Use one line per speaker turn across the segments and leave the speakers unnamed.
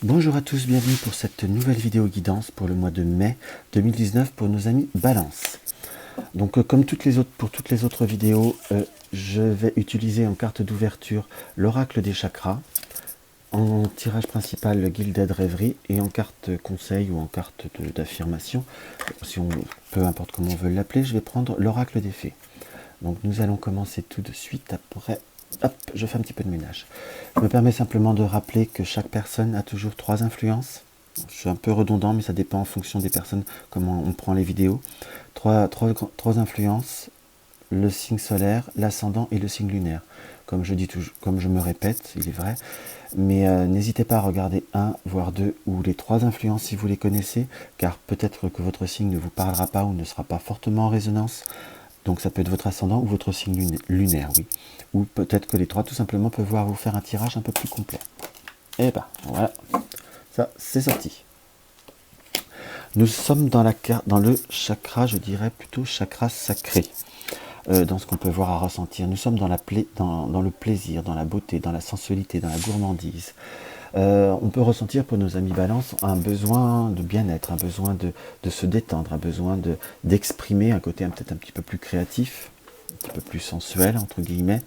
Bonjour à tous, bienvenue pour cette nouvelle vidéo guidance pour le mois de mai 2019 pour nos amis Balance. Donc comme pour toutes les autres vidéos, je vais utiliser en carte d'ouverture l'oracle des chakras, en tirage principal le Gilded Rêverie et en carte conseil ou en carte d'affirmation, si on, peu importe comment on veut l'appeler, je vais prendre l'oracle des fées. Donc nous allons commencer tout de suite après. Hop, je fais un petit peu de ménage. Je me permets simplement de rappeler que chaque personne a toujours 3 influences. Je suis un peu redondant, mais ça dépend en fonction des personnes, comment on prend les vidéos. Trois influences, le signe solaire, l'ascendant et le signe lunaire. Comme je dis toujours, comme je me répète, il est vrai. Mais n'hésitez pas à regarder un, voire deux, ou les 3 influences si vous les connaissez, car peut-être que votre signe ne vous parlera pas ou ne sera pas fortement en résonance. Donc ça peut être votre ascendant ou votre signe lunaire, oui. Ou peut-être que les 3 tout simplement peuvent vous faire un tirage un peu plus complet. Et ben voilà, ça c'est sorti. Nous sommes dans le chakra, je dirais plutôt chakra sacré. Dans ce qu'on peut voir à ressentir. Nous sommes dans le plaisir, dans la beauté, dans la sensualité, dans la gourmandise. On peut ressentir pour nos amis Balance un besoin de bien-être, un besoin de se détendre, un besoin d'exprimer un côté peut-être un petit peu plus créatif, un petit peu plus sensuel, entre guillemets.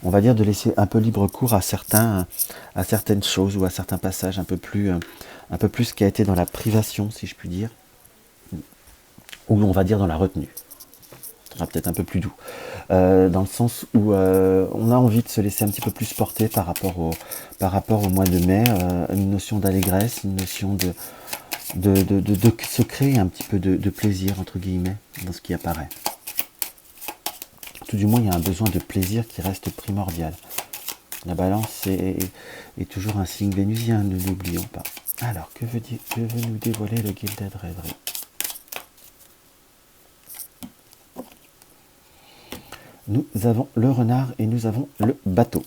On va dire de laisser un peu libre cours à certaines choses ou à certains passages un peu plus qui a été dans la privation, si je puis dire, ou on va dire dans la retenue. Ça sera peut-être un peu plus doux. Dans le sens où on a envie de se laisser un petit peu plus porter par rapport au mois de mai, une notion d'allégresse, une notion de se créer un petit peu de plaisir, entre guillemets, dans ce qui apparaît. Tout du moins, il y a un besoin de plaisir qui reste primordial. La balance est toujours un signe vénusien, ne l'oublions pas. Alors, que veut nous dévoiler le Gilded Rêverie ? Nous avons le renard et nous avons le bateau.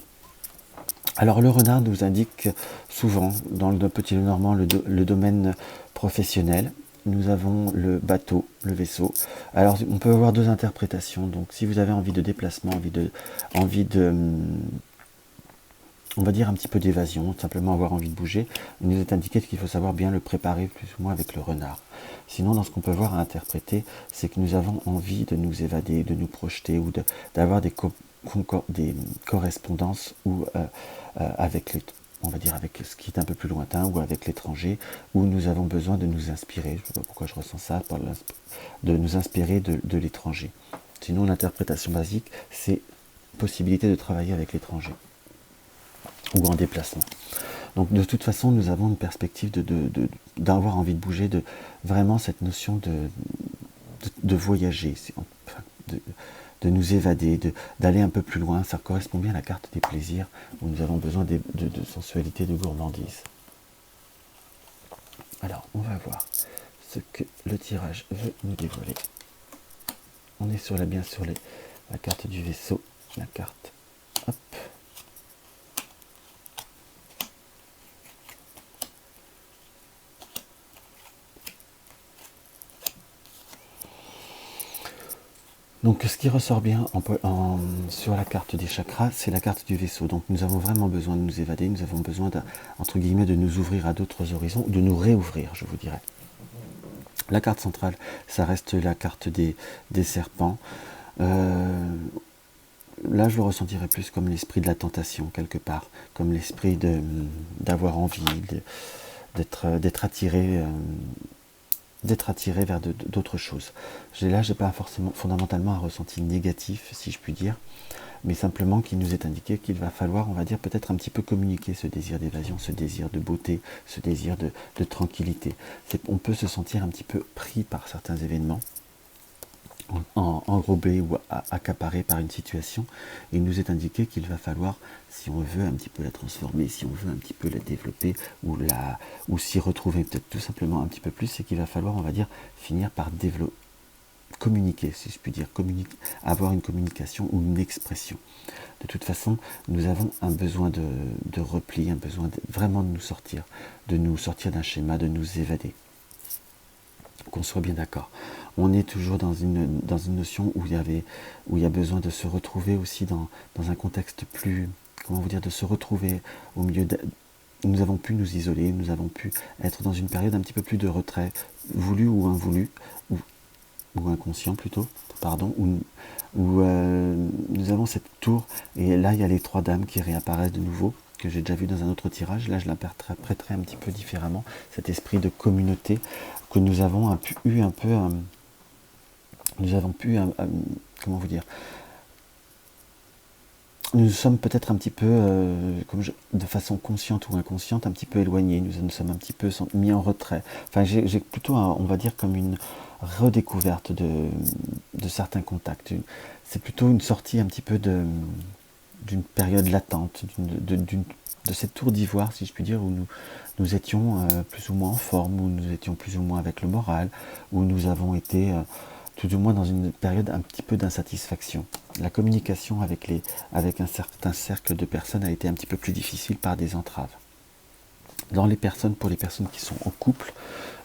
Alors le renard nous indique souvent dans le petit Lenormand le domaine professionnel. Nous avons le bateau, le vaisseau. Alors on peut avoir 2 interprétations. Donc si vous avez envie de déplacement, envie de on va dire un petit peu d'évasion, simplement avoir envie de bouger, il nous est indiqué qu'il faut savoir bien le préparer plus ou moins avec le renard. Sinon, dans ce qu'on peut voir à interpréter, c'est que nous avons envie de nous évader, de nous projeter ou d'avoir des correspondances ou avec on va dire avec ce qui est un peu plus lointain ou avec l'étranger, où nous avons besoin de nous inspirer. Je ne sais pas pourquoi je ressens ça, de nous inspirer de l'étranger. Sinon, l'interprétation basique, c'est possibilité de travailler avec l'étranger ou en déplacement. Donc de toute façon, nous avons une perspective d'avoir envie de bouger, de vraiment cette notion de voyager, de nous évader, d'aller un peu plus loin. Ça correspond bien à la carte des plaisirs, où nous avons besoin de sensualité, de gourmandise. Alors, on va voir ce que le tirage veut nous dévoiler. On est bien sur la carte du vaisseau, la carte. Hop. Donc ce qui ressort bien sur la carte des chakras, c'est la carte du vaisseau. Donc nous avons vraiment besoin de nous évader, nous avons besoin entre guillemets de nous ouvrir à d'autres horizons, de nous réouvrir, je vous dirais. La carte centrale, ça reste la carte des serpents. Là, je le ressentirais plus comme l'esprit de la tentation, quelque part, comme l'esprit d'avoir envie, d'être attiré vers d'autres choses. Là, j'ai pas forcément fondamentalement un ressenti négatif, si je puis dire, mais simplement qu'il nous est indiqué qu'il va falloir, on va dire, peut-être un petit peu communiquer ce désir d'évasion, ce désir de beauté, ce désir de tranquillité. On peut se sentir un petit peu pris par certains événements, enrobé ou accaparé par une situation, et il nous est indiqué qu'il va falloir, si on veut un petit peu la transformer, si on veut un petit peu la développer, ou s'y retrouver peut-être tout simplement un petit peu plus, c'est qu'il va falloir, on va dire, finir par communiquer, si je puis dire, avoir une communication ou une expression. De toute façon, nous avons un besoin de repli, un besoin vraiment de nous sortir d'un schéma, de nous évader. Qu'on soit bien d'accord. On est toujours dans une notion où il y a besoin de se retrouver aussi dans un contexte plus, comment vous dire, de se retrouver au milieu nous avons pu nous isoler, nous avons pu être dans une période un petit peu plus de retrait, voulu ou invoulu, ou inconscient plutôt, pardon, où nous avons cette tour, et là il y a les 3 dames qui réapparaissent de nouveau, que j'ai déjà vu dans un autre tirage. Là je l'interpréterai un petit peu différemment, cet esprit de communauté que nous avons eu un peu, comment vous dire, nous sommes peut-être un petit peu, de façon consciente ou inconsciente, un petit peu éloignés, nous sommes un petit peu mis en retrait. Enfin, j'ai plutôt, on va dire, comme une redécouverte de certains contacts. C'est plutôt une sortie un petit peu d'une période latente, de cette tour d'ivoire, si je puis dire, où nous étions plus ou moins en forme, où nous étions plus ou moins avec le moral, où nous avons été tout au moins dans une période un petit peu d'insatisfaction. La communication avec un certain cercle de personnes a été un petit peu plus difficile par des entraves. Pour les personnes qui sont en couple,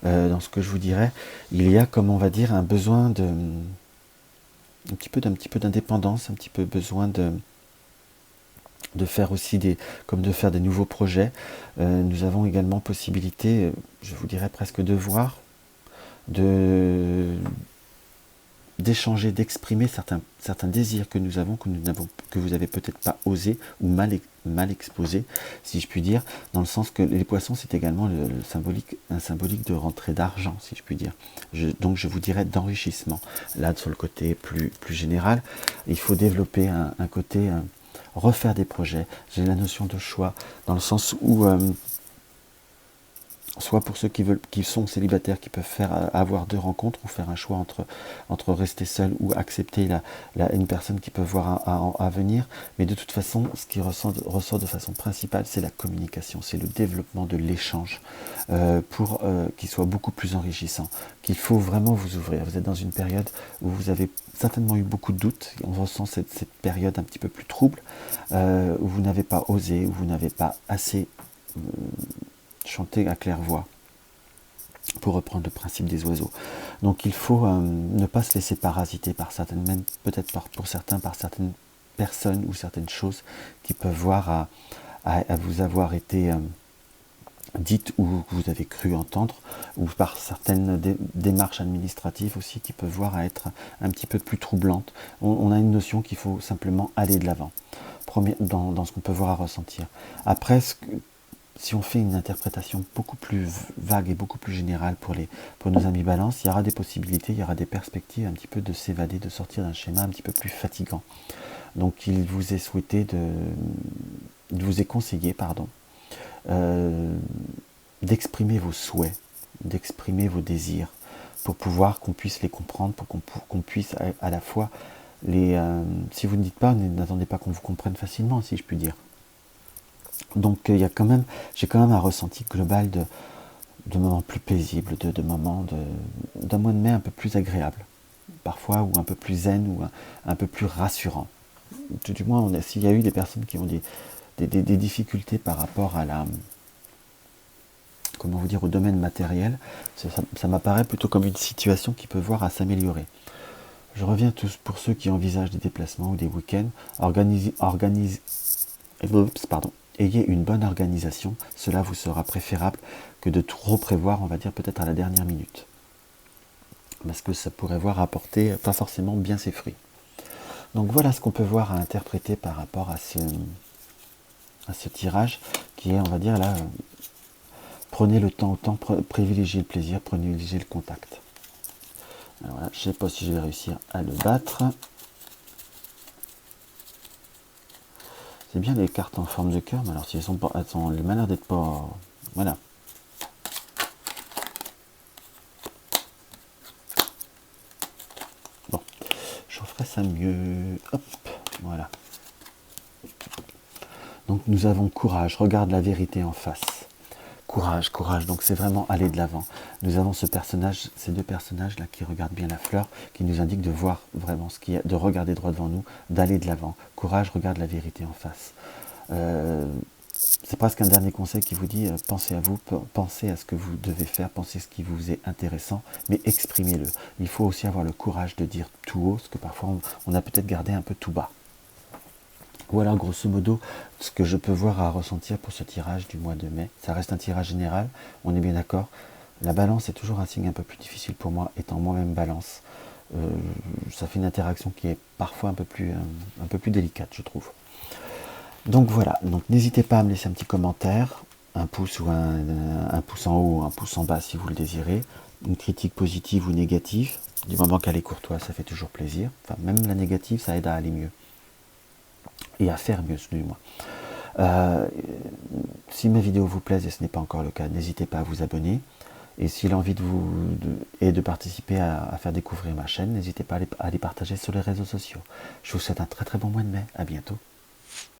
dans ce que je vous dirais, il y a, comme on va dire, un besoin un petit peu d'indépendance, un petit peu besoin de faire aussi de faire des nouveaux projets. Nous avons également possibilité, je vous dirais presque devoir, d'échanger, d'exprimer certains désirs que nous avons, que vous avez peut-être pas osé ou mal exposé, si je puis dire, dans le sens que les poissons, c'est également un symbolique de rentrée d'argent, si je puis dire. Donc je vous dirais d'enrichissement. Là, sur le côté plus général, il faut développer un côté, refaire des projets. J'ai la notion de choix, dans le sens où soit pour ceux qui sont célibataires, qui peuvent avoir 2 rencontres, ou faire un choix entre rester seul ou accepter une personne qui peut voir à venir. Mais de toute façon, ce qui ressort de façon principale, c'est la communication, c'est le développement de l'échange, pour qu'il soit beaucoup plus enrichissant, qu'il faut vraiment vous ouvrir. Vous êtes dans une période où vous avez certainement eu beaucoup de doutes, on ressent cette période un petit peu plus trouble, où vous n'avez pas osé, où vous n'avez pas assez chanter à claire-voix, pour reprendre le principe des oiseaux. Donc il faut ne pas se laisser parasiter par certaines, même peut-être pour certains, par certaines personnes ou certaines choses qui peuvent voir à vous avoir été dites ou que vous avez cru entendre, ou par certaines démarches administratives aussi qui peuvent voir à être un petit peu plus troublantes. On a une notion qu'il faut simplement aller de l'avant, dans ce qu'on peut voir à ressentir. Après, si on fait une interprétation beaucoup plus vague et beaucoup plus générale pour nos amis balance, il y aura des possibilités, il y aura des perspectives un petit peu de s'évader, de sortir d'un schéma un petit peu plus fatigant. Donc il vous est conseillé, d'exprimer vos souhaits, d'exprimer vos désirs, pour pouvoir qu'on puisse les comprendre, pour qu'on puisse à la fois si vous ne dites pas, n'attendez pas qu'on vous comprenne facilement, si je puis dire. Donc j'ai quand même un ressenti global de moments plus paisibles, de moments d'un mois de mai un peu plus agréable, parfois, ou un peu plus zen, ou un peu plus rassurant. Du moins, s'il y a eu des personnes qui ont des difficultés par rapport à au domaine matériel, ça m'apparaît plutôt comme une situation qui peut voir à s'améliorer. Je reviens pour ceux qui envisagent des déplacements ou des week-ends, ayez une bonne organisation, cela vous sera préférable que de trop prévoir, on va dire peut-être à la dernière minute. Parce que ça pourrait voir apporter pas forcément bien ses fruits. Donc voilà ce qu'on peut voir à interpréter par rapport à ce tirage, qui est, on va dire là, prenez le temps au temps, privilégiez le plaisir, privilégiez le contact. Alors là, je ne sais pas si je vais réussir à le battre. C'est bien les cartes en forme de cœur, mais alors si elles ont le malheur d'être pas... Voilà. Bon, je ferai ça mieux. Hop, voilà. Donc nous avons courage, regarde la vérité en face. Courage, courage, donc c'est vraiment aller de l'avant. Nous avons ces 2 personnages là qui regardent bien la fleur, qui nous indiquent de voir vraiment ce qu'il y a, de regarder droit devant nous, d'aller de l'avant. Courage, regarde la vérité en face. C'est presque un dernier conseil qui vous dit, pensez à vous, pensez à ce que vous devez faire, pensez à ce qui vous est intéressant, mais exprimez-le. Il faut aussi avoir le courage de dire tout haut, ce que parfois on a peut-être gardé un peu tout bas. Voilà grosso modo ce que je peux voir à ressentir pour ce tirage du mois de mai. Ça reste un tirage général, on est bien d'accord. La balance est toujours un signe un peu plus difficile pour moi, étant moi-même balance. Ça fait une interaction qui est parfois un peu plus délicate, je trouve. Donc voilà, donc n'hésitez pas à me laisser un petit commentaire, un pouce ou un pouce en haut ou un pouce en bas si vous le désirez, une critique positive ou négative, du moment qu'elle est courtoise, ça fait toujours plaisir. Enfin, même la négative, ça aide à aller mieux. Et à faire mieux, du moins. Si mes vidéos vous plaisent et ce n'est pas encore le cas, n'hésitez pas à vous abonner. Et si l'envie est de participer à faire découvrir ma chaîne, n'hésitez pas à les partager sur les réseaux sociaux. Je vous souhaite un très très bon mois de mai. À bientôt.